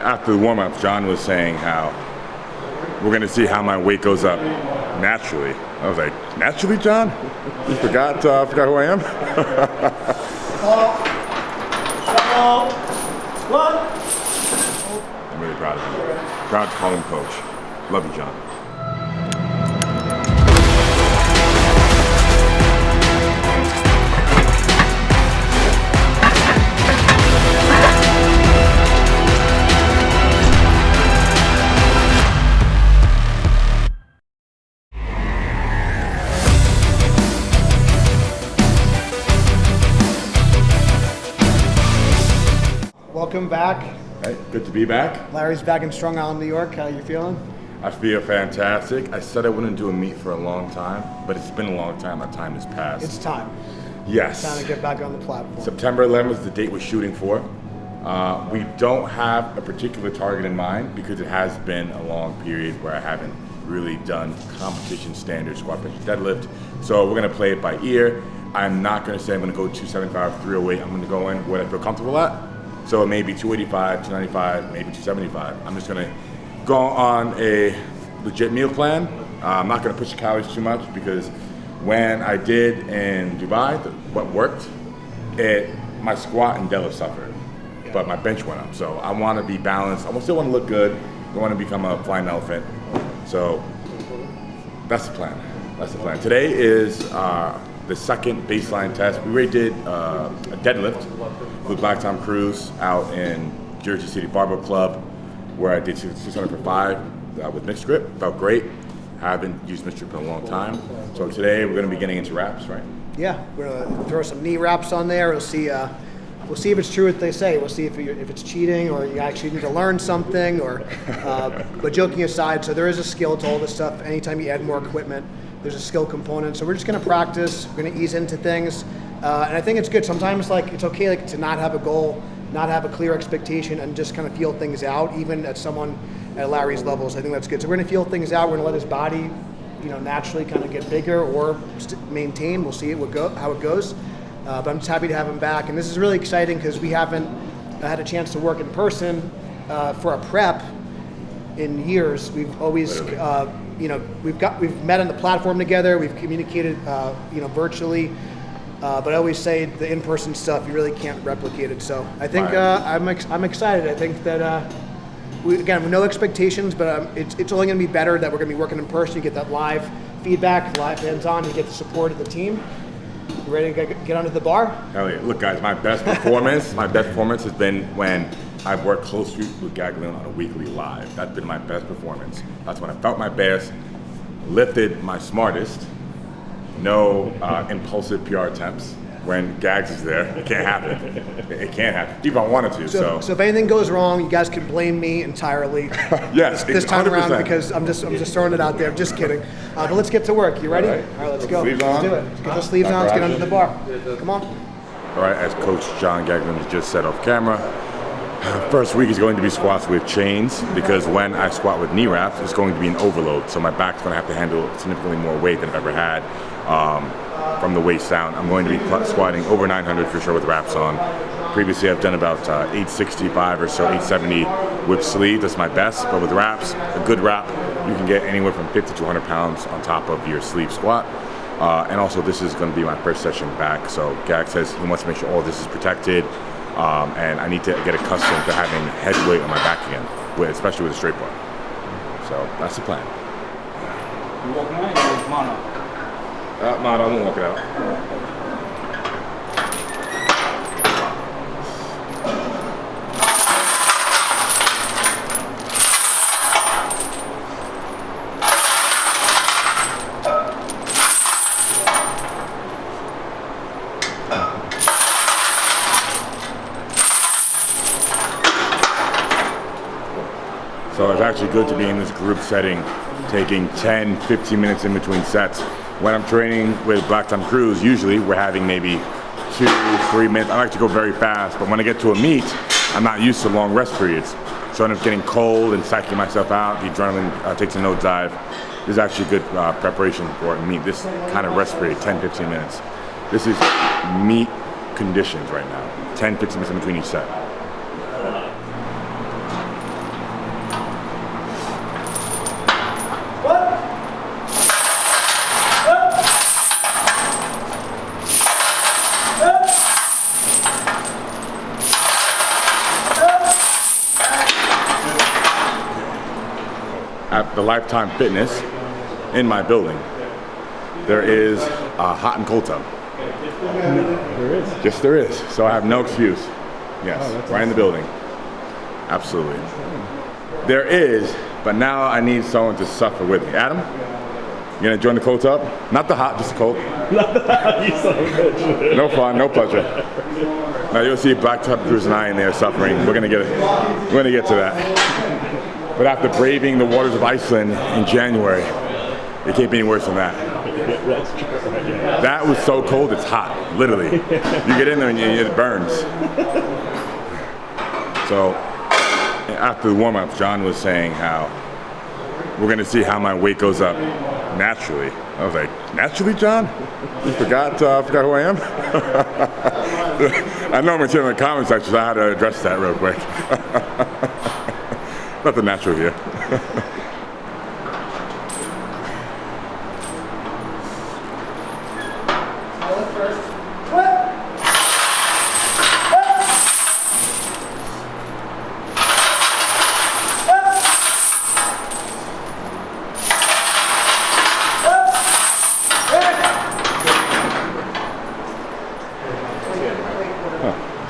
after the warm-up, John was saying how we're going to see how my weight goes up naturally. I was like, naturally, John? You forgot who I am? I'm really proud of him. Proud to call him coach. Love you, John. Welcome back. Hey, good to be back. Larry's back in Strong Island, New York. How you feeling? I feel fantastic. I said I wouldn't do a meet for a long time, but it's been a long time. That time has passed. It's time. Yes. It's time to get back on the platform. September 11th is the date we're shooting for. We don't have a particular target in mind because it has been a long period where I haven't really done competition standard squat, bench, deadlift. So we're going to play it by ear. I'm not going to say I'm going to go 275, 308. I'm going to go in what I feel comfortable at. So it may be 285, 295, maybe 275. I'm just gonna go on a legit meal plan. I'm not gonna push the calories too much because when I did in Dubai, what worked, my squat and deadlift suffered, but my bench went up. So I wanna be balanced. I still wanna look good. I wanna become a flying elephant. So that's the plan. That's the plan. Today is the second baseline test. We already did a deadlift with Black Tom Cruise out in Jersey City Barbell Club, where I did 600 for 5 with mixed grip. Felt great. Haven't used mixed grip in a long time. So today we're going to be getting into wraps, right? Yeah, we're going to throw some knee wraps on there. We'll see if it's true what they say. We'll see if it's cheating or you actually need to learn something. But joking aside, so there is a skill to all this stuff. Anytime you add more equipment, there's a skill component. So we're just going to practice. We're going to ease into things. And I think it's good. Sometimes it's okay to not have a goal, not have a clear expectation, and just kind of feel things out, even at someone at Larry's levels. I think that's good. So we're going to feel things out. We're going to let his body, naturally kind of get bigger or maintain. We'll see how it goes. But I'm just happy to have him back. And this is really exciting because we haven't had a chance to work in person for a prep in years. We've always, we've met on the platform together. We've communicated, virtually. But I always say the in-person stuff, you really can't replicate it. So I think I'm excited. I think that with no expectations, but it's only going to be better that we're going to be working in person. You get that live feedback, live hands-on. You get the support of the team. You ready to get under the bar? Hell yeah. Look, guys, my best performance has been when I've worked closely with Gaglione on a weekly live. That's been my best performance. That's when I felt my best, lifted my smartest. No impulsive PR attempps. When Gags is there, it can't happen. It can't happen, even if I wanted to. So if anything goes wrong, you guys can blame me entirely. Yes, this time 100%. around because I'm just throwing it out there. I'm just kidding. But let's get to work. You ready? All right, let's go. Sleeves let's on. do it. Let's get the sleeves on. Let's get under the bar. Come on. All right, as Coach John Gaglione just said off camera, first week is going to be squats with chains because when I squat with knee wraps, it's going to be an overload. So my back's going to have to handle significantly more weight than I've ever had. From the waist down, I'm going to be squatting over 900 for sure with wraps on. Previously, I've done about 865 or so, 870 with sleeve. That's my best. But with wraps, a good wrap, you can get anywhere from 50 to 100 pounds on top of your sleeve squat. And also, this is going to be my first session back. So Gag says he wants to make sure all this is protected, and I need to get accustomed to having head weight on my back again, especially with a straight bar. So that's the plan. You walking out or is mono? Mono, I'm gonna walk it out. So it's actually good to be in this group setting, taking 10, 15 minutes in between sets. When I'm training with Black Tom Cruise, usually we're having maybe 2, 3 minutes. I like to go very fast, but when I get to a meet, I'm not used to long rest periods. So I end up getting cold and psyching myself out. The adrenaline takes a nosedive. This is actually good preparation for a meet. This kind of rest period, 10, 15 minutes. This is meet conditions right now. 10, 15 minutes in between each set. at the Lifetime Fitness in my building, there is a hot and cold tub. There is. Yes, there is. So I have no excuse. Yes, that's right in the building. Absolutely. There is, but now I need someone to suffer with me. Adam, you gonna join the cold tub? Not the hot, just the cold. You son of a bitch. No fun, no pleasure. Now you'll see Blacktop Bruce and I in there suffering. We're gonna get to that. But after braving the waters of Iceland in January, it can't be any worse than that. That's true. That was so cold, it's hot, literally. You get in there and it burns. So after the warm-up, John was saying how we're gonna see how my weight goes up naturally. I was like, naturally, John? You forgot who I am? I know I'm gonna see in the comment section, so I had to address that real quick. Nothing natural here.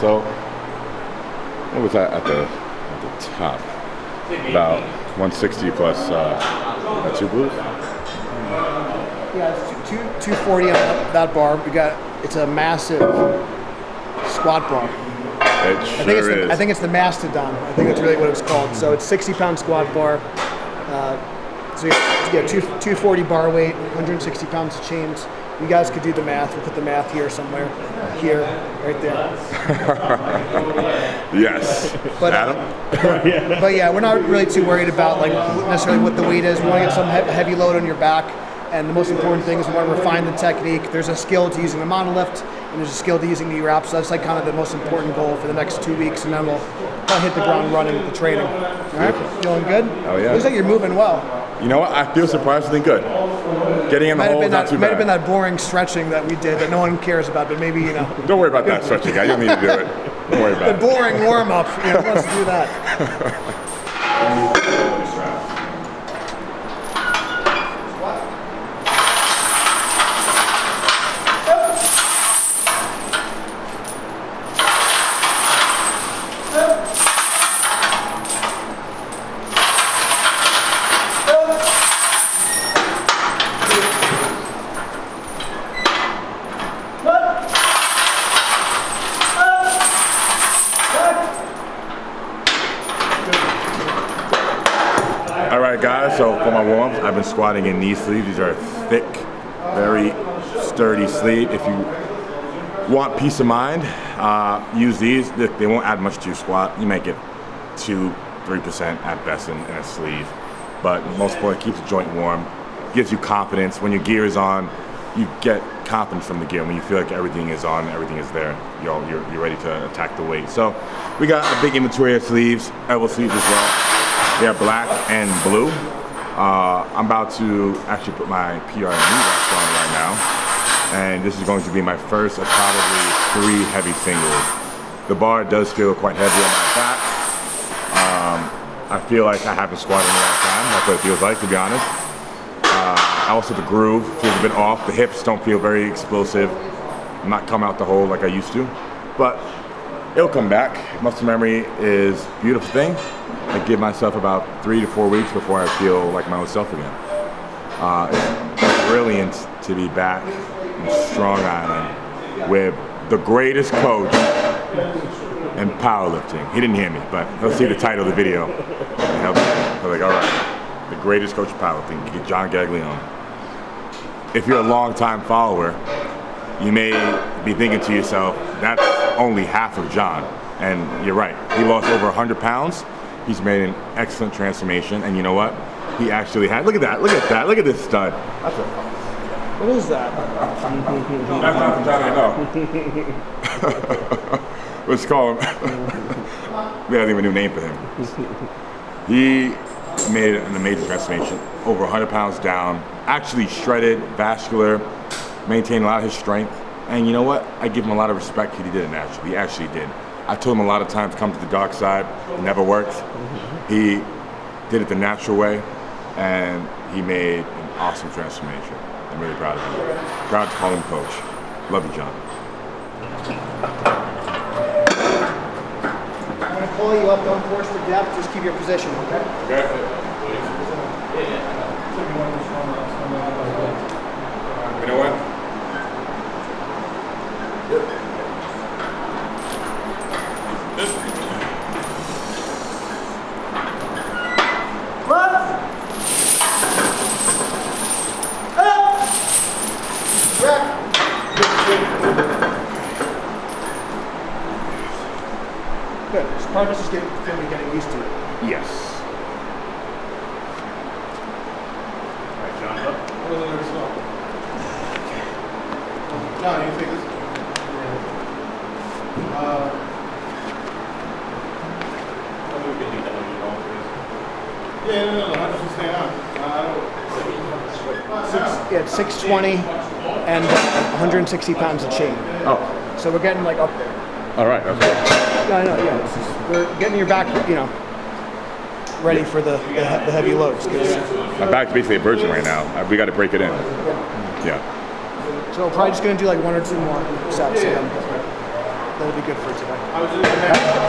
So, what was that at the top? About 160 plus 2 blues? Yeah, it's 240 on that bar. It's a massive squat bar. It sure is. I think it's the Mastodon. I think that's really what it's called. So it's 60-pound squat bar. So you get 240 bar weight, 160 pounds of chains. You guys could do the math. We'll put the math here somewhere. Here, right there. Yes. But, Adam? but yeah, we're not really too worried about like necessarily what the weight is. We want to get some heavy load on your back. And the most important thing is we want to refine the technique. There's a skill to using the monolift, and there's a skill to using knee wraps. So that's like kind of the most important goal for the next 2 weeks, and then we'll hit the ground running with the training. All right, feeling good? Oh yeah. Looks like you're moving well. You know what? I feel surprisingly good. Getting in the hole is not too Might have bad. been that boring stretching that we did that no one cares about, but maybe, Don't worry about that stretching, guy. You don't need to do it. Don't worry about the it. boring warm-up. Who wants to do that? Alright guys, so for my warm-ups, I've been squatting in knee sleeves. These are thick, very sturdy sleeve. If you want peace of mind, use these. They won't add much to your squat. You might get 2-3% at best in a sleeve. But most importantly, it keeps the joint warm, gives you confidence. When your gear is on, you get confidence from the gear. When you feel like everything is on, everything is there, you're ready to attack the weight. So we got a big inventory of sleeves, elbow sleeves as well. They are black and blue. I'm about to actually put my PR knee wraps on right now. And this is going to be my first of probably 3 heavy singles. The bar does feel quite heavy on my back. I feel like I haven't squatted in a long time. That's what it feels like, to be honest. Also the groove feels a bit off. The hips don't feel very explosive. I'm not coming out the hole like I used to. But it'll come back. Muscle memory is a beautiful thing. I give myself about 3 to 4 weeks before I feel like my own self again. It's brilliant to be back in Strong Island with the greatest coach in powerlifting. He didn't hear me, but he'll see the title of the video. I was like, all right, the greatest coach of powerlifting, you get John Gaglione. If you're a long-time follower, you may be thinking to yourself, that's only half of John. And you're right, he lost over 100 pounds. He's made an excellent transformation, and you know what? He actually had, look at that, look at that, look at this stud. What is that? That's not the John I know. Let's call him. We have a new name for him. He made an amazing transformation. Over 100 pounds down, actually shredded, vascular, maintained a lot of his strength. And you know what? I give him a lot of respect. He did it naturally. He actually did. I told him a lot of times, come to the dark side. It never worked. He did it the natural way. and he made an awesome transformation. I'm really proud of him. Proud to call him coach. Love you, John. I'm going to pull you up. Don't force the depth. Just keep your position, okay? You know what? Good. This part of this is going to be getting used to it. Yes. John, you take this? Yeah, no, how does it stay on? Yeah, it's 620 and 160 pounds of chain. Oh, So we're getting like up there. all right. Okay. No, I know, yeah. We're getting your back, ready for the heavy loads. My back's basically a virgin right now. We got to break it in. Yeah. So probably just going to do like 1 or 2 more sets. That'll be good for today.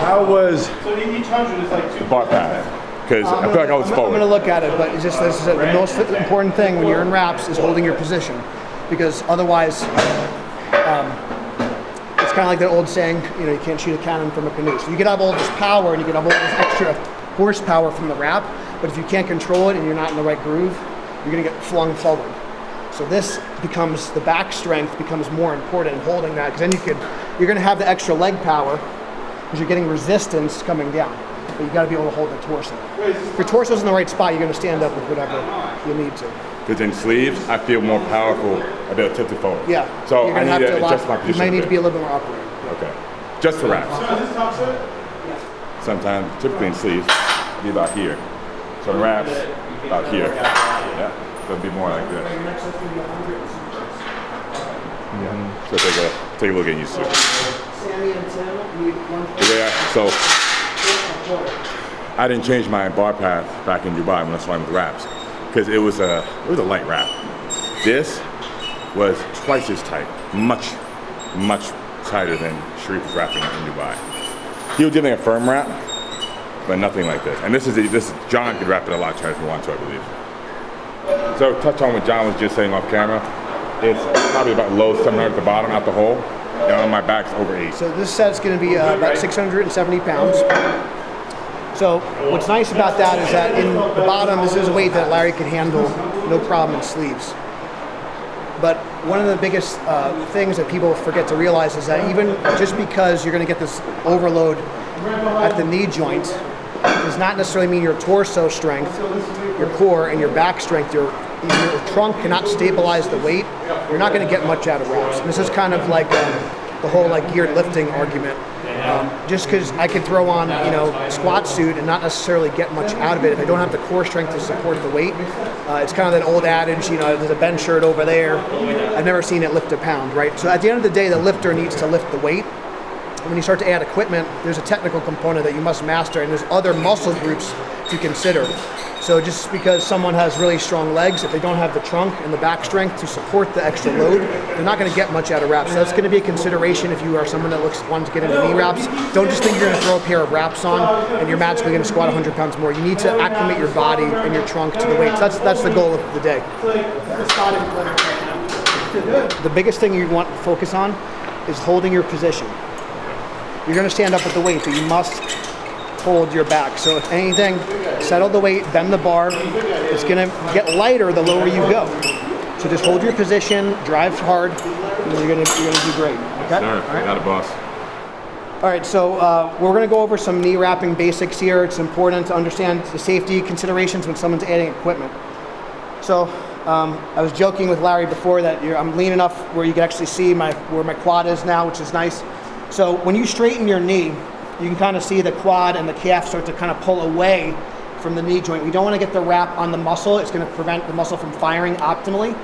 How was So each 100 is like 2. the bar path? Because I feel like I was I'm going to forward. look at it, but it's just this is the most important thing when you're in wraps is holding your position, because otherwise, it's kind of like that old saying, you can't shoot a cannon from a canoe. So you can have all this power and you can have all this extra horsepower from the wrap, but if you can't control it and you're not in the right groove, you're going to get flung forward. So this becomes, the back strength becomes more important in holding that, because then you're going to have the extra leg power because you're getting resistance coming down. But you got to be able to hold the torso. If your torso's in the right spot, you're going to stand up with whatever you need to. Because in sleeves, I feel more powerful. I'll be able to tip it forward. Yeah. So you're I gonna need have to adjust my You position. might need a to bit. be a little bit more upright. Okay. Just the wraps. So is this top set? Sometimes, typically in sleeves, be about here. So in wraps, about here. Yeah. It'll be more like this. So take a look at you too. Sammy and Tim need one. So I didn't change my bar path back in Dubai when I swam with wraps, because it was a light wrap. This was twice as tight, much tighter than Sharif was wrapping in Dubai. He was doing a firm wrap, but nothing like this. And this John could wrap it a lot tighter if he wanted to, I believe. So touch on what John was just saying off camera. It's probably about low 700 at the bottom, out the hole, and on my back's over 8. So this set's going to be about 670 pounds. So what's nice about that is that in the bottom, this is a weight that Larry can handle no problem in sleeves. But one of the biggest things that people forget to realize is that even just because you're going to get this overload at the knee joint does not necessarily mean your torso strength, your core, and your back strength, your trunk cannot stabilize the weight. You're not going to get much out of wraps. And this is kind of like the whole geared lifting argument. Just because I could throw on squat suit and not necessarily get much out of it if I don't have the core strength to support the weight. It's kind of that old adage, there's a bench shirt over there. I've never seen it lift a pound, right? So at the end of the day, the lifter needs to lift the weight. When you start to add equipment, there's a technical component that you must master, and there's other muscle groups to consider. So just because someone has really strong legs, if they don't have the trunk and the back strength to support the extra load, they're not going to get much out of wraps. So that's going to be a consideration if you are someone that wants to get into knee wraps. Don't just think you're going to throw a pair of wraps on and you're magically going to squat 100 pounds more. You need to acclimate your body and your trunk to the weights. That's the goal of the day. The biggest thing you want to focus on is holding your position. You're going to stand up with the weight, but you must hold your back. So if anything, settle the weight, bend the bar. It's going to get lighter the lower you go. So just hold your position, drive hard, and you're going to do great. Okay? Sure, got it, boss. All right, so we're going to go over some knee wrapping basics here. It's important to understand the safety considerations when someone's adding equipment. So I was joking with Larry before that I'm lean enough where you can actually see where my quad is now, which is nice. So when you straighten your knee, you can kind of see the quad and the calf start to kind of pull away from the knee joint. We don't want to get the wrap on the muscle. It's going to prevent the muscle from firing optimally.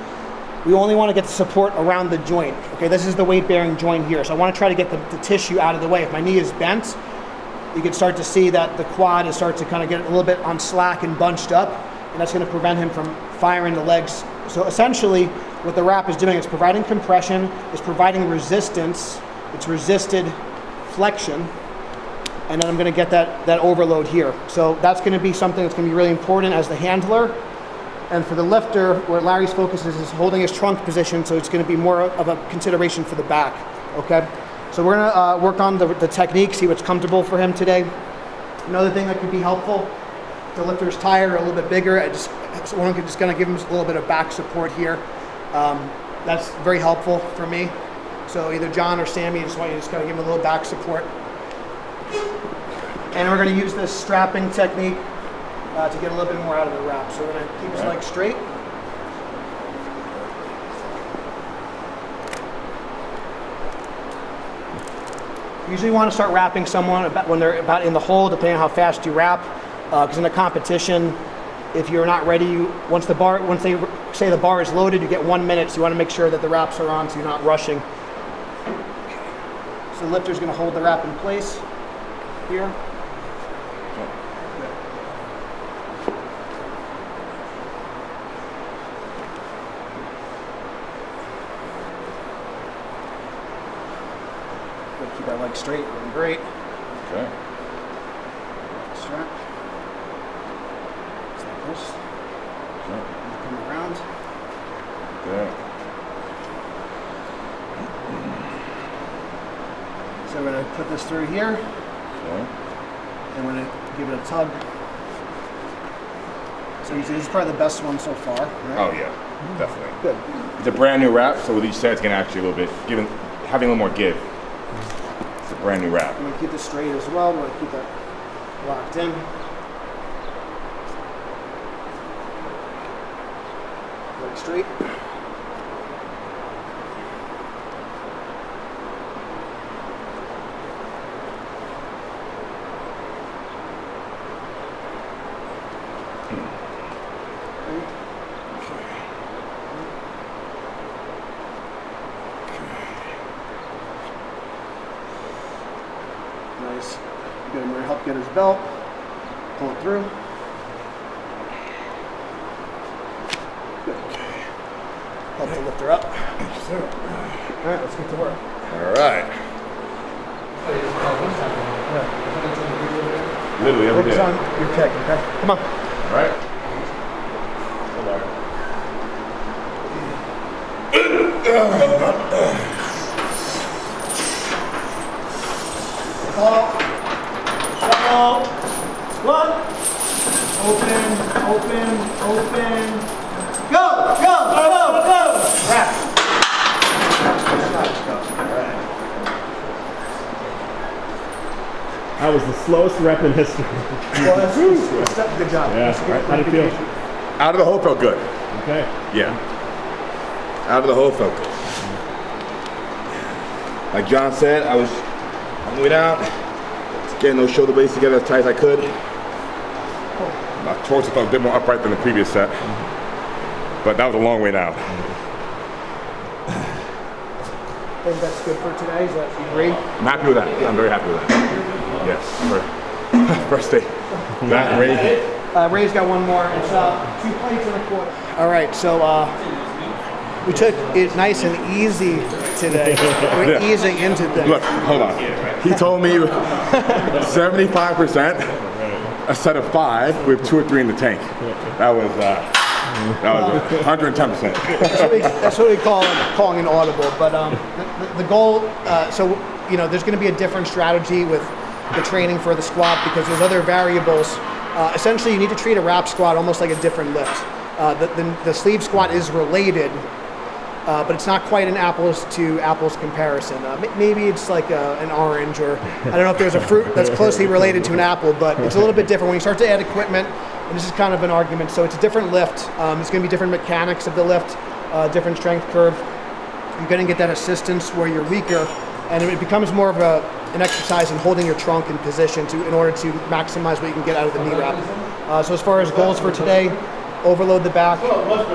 We only want to get the support around the joint. Okay, this is the weight-bearing joint here. So I want to try to get the tissue out of the way. If my knee is bent, you can start to see that the quad is starting to kind of get a little bit on slack and bunched up. and that's going to prevent him from firing the legs. So essentially, what the wrap is doing, it's providing compression, it's providing resistance, it's resisted flexion, and then I'm going to get that overload here. So that's going to be something that's going to be really important as the handler. And for the lifter, where Larry's focus is holding his trunk position, so it's going to be more of a consideration for the back, okay? So we're going to work on the technique, see what's comfortable for him today. Another thing that could be helpful, if the lifter's tired or a little bit bigger, one could just kind of give him a little bit of back support here. That's very helpful for me. So either John or Sammy, I just want you to just kind of give him a little back support. And we're going to use this strapping technique to get a little bit more out of the wrap. So we're going to keep his legs straight. Usually you want to start wrapping someone when they're about in the hole, depending on how fast you wrap. Because in a competition, if you're not ready, once they say the bar is loaded, you get 1 minute. So you want to make sure that the wraps are on, so you're not rushing. So the lifter's going to hold the wrap in place here. Keep that leg straight, really great. Okay. Strap. Just like this. Okay. Come around. Okay. So we're going to put this through here, Okay. and we're going to give it a tug. So you can see this is probably the best one so far. Right? Oh yeah, definitely. Good. It's a brand new wrap, so with each set, it's gonna actually a little bit having a little more give. It's a brand new wrap. I'm going to keep this straight as well. We're going to keep that locked in. Leg straight. Nice. Good. I'm going to help get his belt. Pull it through. Good. Help to lift her up. All right, let's get to work. All right. Literally every Focus day. on your pick, okay? Come on. All right. Fall. One. Open. Go. Wrap. That was the slowest rep in history. Well, that's good job. Yeah. How do you feel? Out of the hole felt good. Okay. Yeah. Out of the hole felt good. Like John said, I was on the way down, getting those shoulder blades together as tight as I could. My torso felt a bit more upright than the previous set, but that was a long way down. I think that's good for today. Is that great? I'm happy with that. I'm very happy with that. Yes, first day. That Ray. Ray's got one more. It's 2 plates and a quarter. All right, so we took it nice and easy today. We're easing into things. Look, hold on. He told me 75%, a set of 5 with 2 or 3 in the tank. That was 110%. That's what we call calling an audible. But the goal, there's going to be a different strategy with the training for the squat because there's other variables. Essentially, you need to treat a wrap squat almost like a different lift. The sleeve squat is related, but it's not quite an apples to apples comparison. Maybe it's like an orange, or I don't know if there's a fruit that's closely related to an apple, but it's a little bit different when you start to add equipment. And this is kind of an argument. So it's a different lift. It's going to be different mechanics of the lift, different strength curve. You're going to get that assistance where you're weaker, and it becomes more of an exercise in holding your trunk in position in order to maximize what you can get out of the knee wrap. So as far as goals for today, overload the back,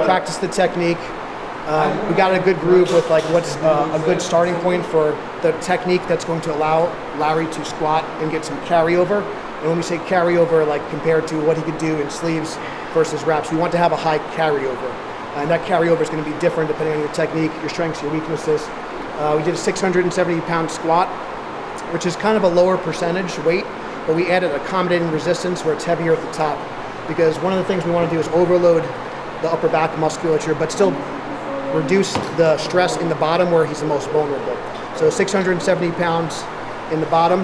practice the technique. We got a good groove with what's a good starting point for the technique that's going to allow Larry to squat and get some carryover. And when we say carryover, like compared to what he could do in sleeves versus reps, we want to have a high carryover. And that carryover is going to be different depending on your technique, your strengths, your weaknesses. We did a 670-pound squat, which is kind of a lower percentage weight, but we added accommodating resistance where it's heavier at the top. Because one of the things we want to do is overload the upper back musculature, but still reduce the stress in the bottom where he's the most vulnerable. So 670 pounds in the bottom,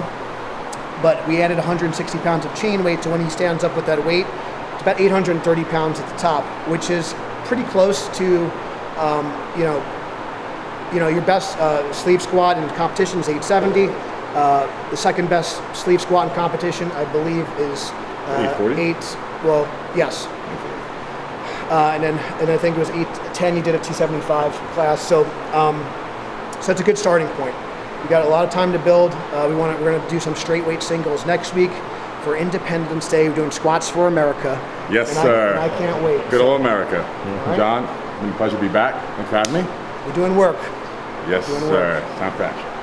but we added 160 pounds of chain weight, so when he stands up with that weight, it's about 830 pounds at the top, which is pretty close to, your best sleeve squat in competition is 870. The second best sleeve squat in competition, I believe, is 840? Well, yes. And I think it was 810. You did a 275 class, so that's a good starting point. We got a lot of time to build. We're going to do some straight weight singles next week for Independence Day. We're doing squats for America. Yes, and sir. I can't wait. Good old America. Right. John, it's been a pleasure to be back. Thanks for having me. We're doing work. Yes, Doing sir. Time fast.